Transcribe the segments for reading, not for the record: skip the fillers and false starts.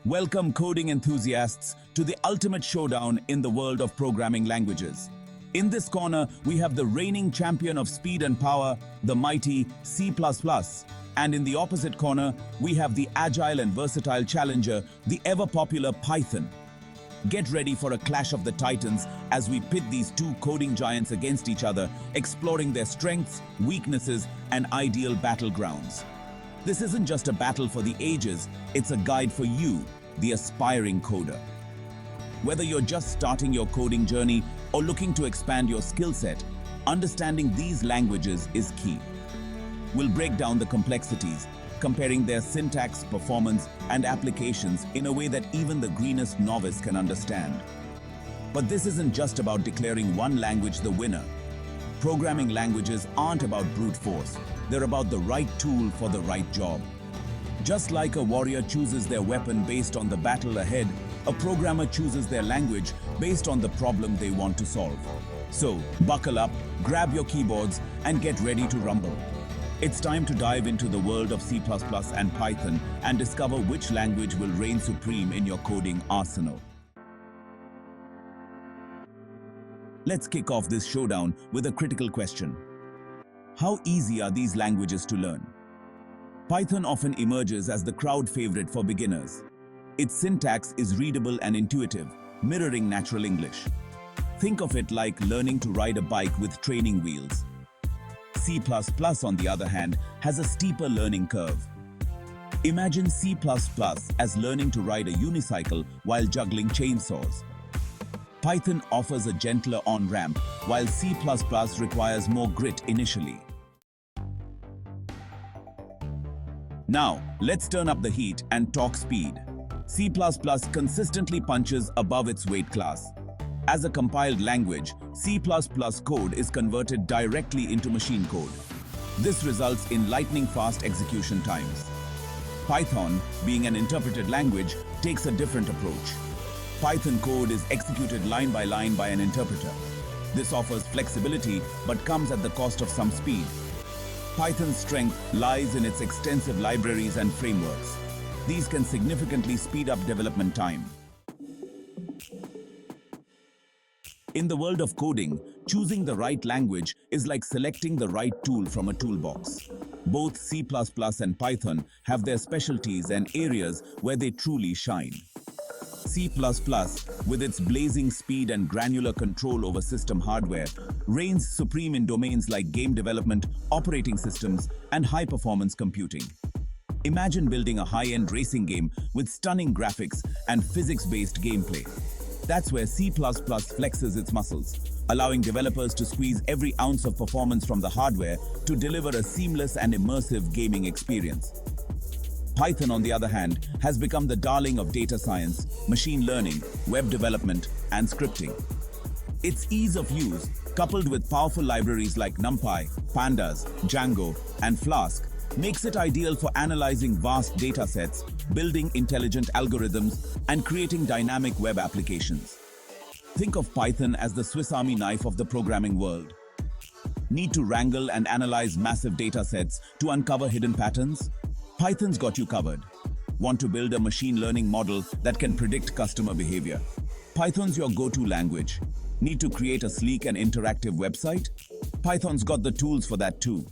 Welcome coding enthusiasts to the ultimate showdown in the world of programming languages. In this corner, we have the reigning champion of speed and power, the mighty C++. And in the opposite corner, we have the agile and versatile challenger, the ever-popular Python. Get ready for a clash of the titans as we pit these two coding giants against each other, exploring their strengths, weaknesses, and ideal battlegrounds. This isn't just a battle for the ages, it's a guide for you, the aspiring coder. Whether you're just starting your coding journey or looking to expand your skill set, understanding these languages is key. We'll break down the complexities, comparing their syntax, performance, and applications in a way that even the greenest novice can understand. But this isn't just about declaring one language the winner. Programming languages aren't about brute force. They're about the right tool for the right job. Just like a warrior chooses their weapon based on the battle ahead, a programmer chooses their language based on the problem they want to solve. So, buckle up, grab your keyboards, and get ready to rumble. It's time to dive into the world of C++ and Python and discover which language will reign supreme in your coding arsenal. Let's kick off this showdown with a critical question. How easy are these languages to learn? Python often emerges as the crowd favorite for beginners. Its syntax is readable and intuitive, mirroring natural English. Think of it like learning to ride a bike with training wheels. C++, on the other hand, has a steeper learning curve. Imagine C++ as learning to ride a unicycle while juggling chainsaws. Python offers a gentler on-ramp, while C++ requires more grit initially. Now, let's turn up the heat and talk speed. C++ consistently punches above its weight class. As a compiled language, C++ code is converted directly into machine code. This results in lightning-fast execution times. Python, being an interpreted language, takes a different approach. Python code is executed line by line by an interpreter. This offers flexibility but comes at the cost of some speed. Python's strength lies in its extensive libraries and frameworks. These can significantly speed up development time. In the world of coding, choosing the right language is like selecting the right tool from a toolbox. Both C++ and Python have their specialties and areas where they truly shine. C++, with its blazing speed and granular control over system hardware, reigns supreme in domains like game development, operating systems, and high-performance computing. Imagine building a high-end racing game with stunning graphics and physics-based gameplay. That's where C++ flexes its muscles, allowing developers to squeeze every ounce of performance from the hardware to deliver a seamless and immersive gaming experience. Python, on the other hand, has become the darling of data science, machine learning, web development, and scripting. Its ease of use, coupled with powerful libraries like NumPy, Pandas, Django, and Flask, makes it ideal for analyzing vast data sets, building intelligent algorithms, and creating dynamic web applications. Think of Python as the Swiss Army knife of the programming world. Need to wrangle and analyze massive data sets to uncover hidden patterns? Python's got you covered. Want to build a machine learning model that can predict customer behavior? Python's your go-to language. Need to create a sleek and interactive website? Python's got the tools for that too.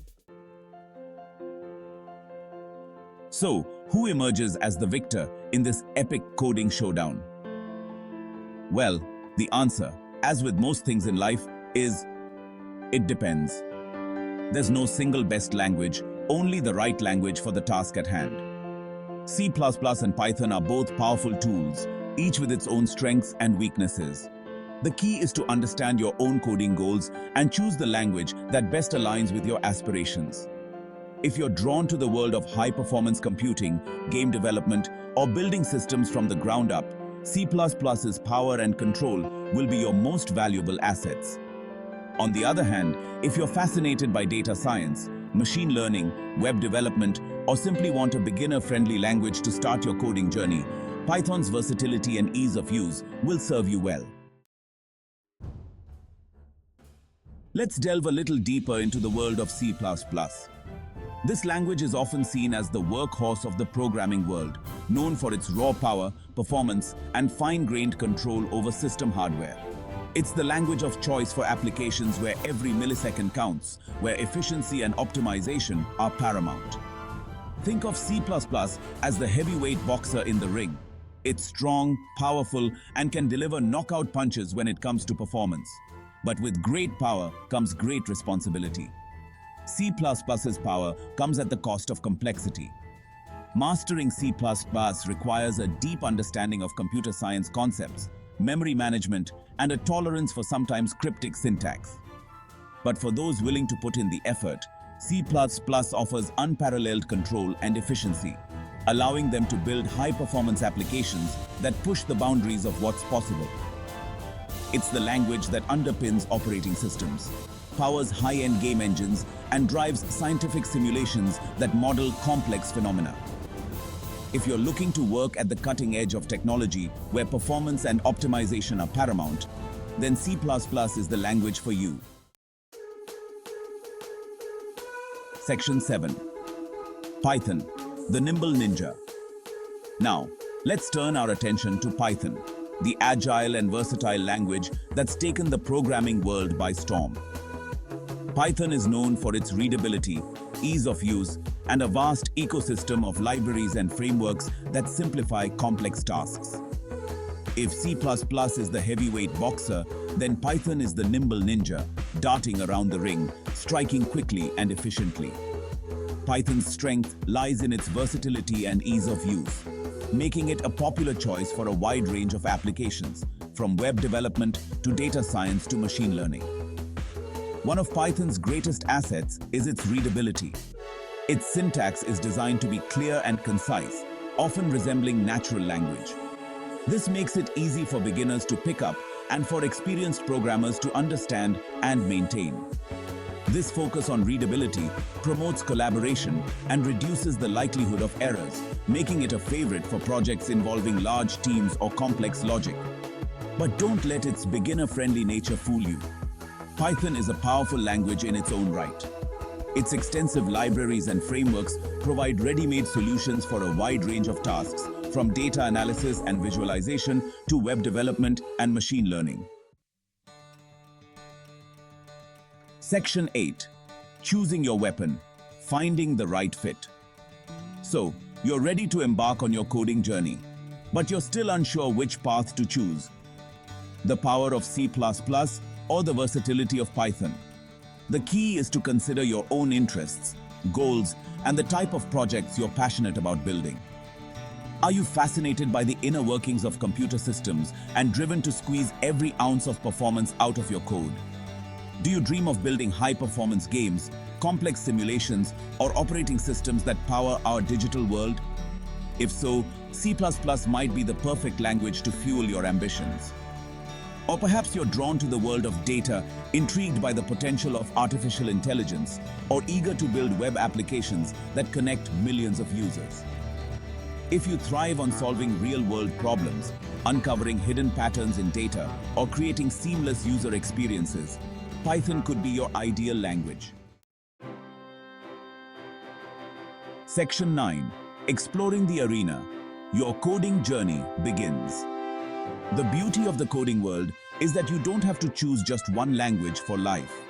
So, who emerges as the victor in this epic coding showdown? Well, the answer, as with most things in life, is it depends. There's no single best language, only the right language for the task at hand. C++ and Python are both powerful tools, each with its own strengths and weaknesses. The key is to understand your own coding goals and choose the language that best aligns with your aspirations. If you're drawn to the world of high-performance computing, game development, or building systems from the ground up, C++'s power and control will be your most valuable assets. On the other hand, if you're fascinated by data science, machine learning, web development, or simply want a beginner-friendly language to start your coding journey, Python's versatility and ease of use will serve you well. Let's delve a little deeper into the world of C++. This language is often seen as the workhorse of the programming world, known for its raw power, performance, and fine-grained control over system hardware. It's the language of choice for applications where every millisecond counts, where efficiency and optimization are paramount. Think of C++ as the heavyweight boxer in the ring. It's strong, powerful, and can deliver knockout punches when it comes to performance. But with great power comes great responsibility. C++'s power comes at the cost of complexity. Mastering C++ requires a deep understanding of computer science concepts, memory management, and a tolerance for sometimes cryptic syntax. But for those willing to put in the effort, C++ offers unparalleled control and efficiency, allowing them to build high-performance applications that push the boundaries of what's possible. It's the language that underpins operating systems, powers high-end game engines, and drives scientific simulations that model complex phenomena. If you're looking to work at the cutting edge of technology where performance and optimization are paramount, then C++ is the language for you. Section 7. Python, the Nimble Ninja. Now, let's turn our attention to Python, the agile and versatile language that's taken the programming world by storm. Python is known for its readability, ease of use, and a vast ecosystem of libraries and frameworks that simplify complex tasks. If C++ is the heavyweight boxer, then Python is the nimble ninja, darting around the ring, striking quickly and efficiently. Python's strength lies in its versatility and ease of use, making it a popular choice for a wide range of applications, from web development to data science to machine learning. One of Python's greatest assets is its readability. Its syntax is designed to be clear and concise, often resembling natural language. This makes it easy for beginners to pick up and for experienced programmers to understand and maintain. This focus on readability promotes collaboration and reduces the likelihood of errors, making it a favorite for projects involving large teams or complex logic. But don't let its beginner-friendly nature fool you. Python is a powerful language in its own right. Its extensive libraries and frameworks provide ready-made solutions for a wide range of tasks, from data analysis and visualization to web development and machine learning. Section 8. Choosing your weapon, finding the right fit. So, you're ready to embark on your coding journey, but you're still unsure which path to choose. The power of C++ or the versatility of Python. The key is to consider your own interests, goals, and the type of projects you're passionate about building. Are you fascinated by the inner workings of computer systems and driven to squeeze every ounce of performance out of your code? Do you dream of building high-performance games, complex simulations, or operating systems that power our digital world? If so, C++ might be the perfect language to fuel your ambitions. Or perhaps you're drawn to the world of data, intrigued by the potential of artificial intelligence, or eager to build web applications that connect millions of users. If you thrive on solving real-world problems, uncovering hidden patterns in data, or creating seamless user experiences, Python could be your ideal language. Section 9. Exploring the arena. Your coding journey begins. The beauty of the coding world is that you don't have to choose just one language for life.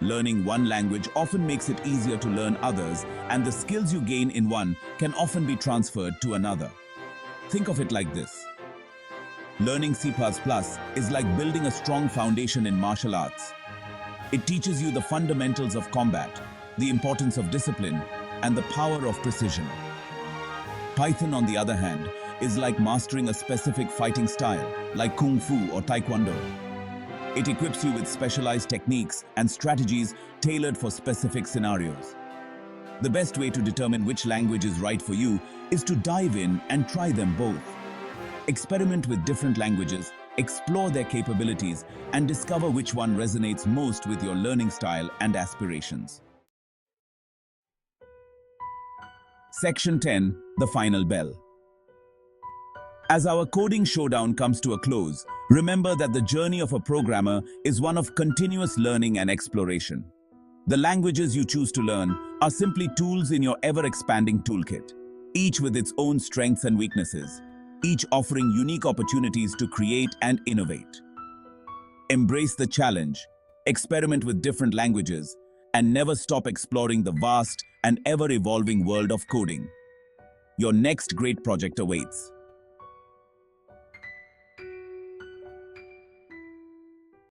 Learning one language often makes it easier to learn others, and the skills you gain in one can often be transferred to another. Think of it like this. Learning C++ is like building a strong foundation in martial arts. It teaches you the fundamentals of combat, the importance of discipline, and the power of precision. Python, on the other hand, is like mastering a specific fighting style, like Kung Fu or Taekwondo. It equips you with specialized techniques and strategies tailored for specific scenarios. The best way to determine which language is right for you is to dive in and try them both. Experiment with different languages, explore their capabilities, and discover which one resonates most with your learning style and aspirations. Section 10. The Final Bell. As our coding showdown comes to a close, remember that the journey of a programmer is one of continuous learning and exploration. The languages you choose to learn are simply tools in your ever-expanding toolkit. each with its own strengths and weaknesses, each offering unique opportunities to create and innovate. Embrace the challenge, experiment with different languages, and never stop exploring the vast and ever-evolving world of coding. Your next great project awaits.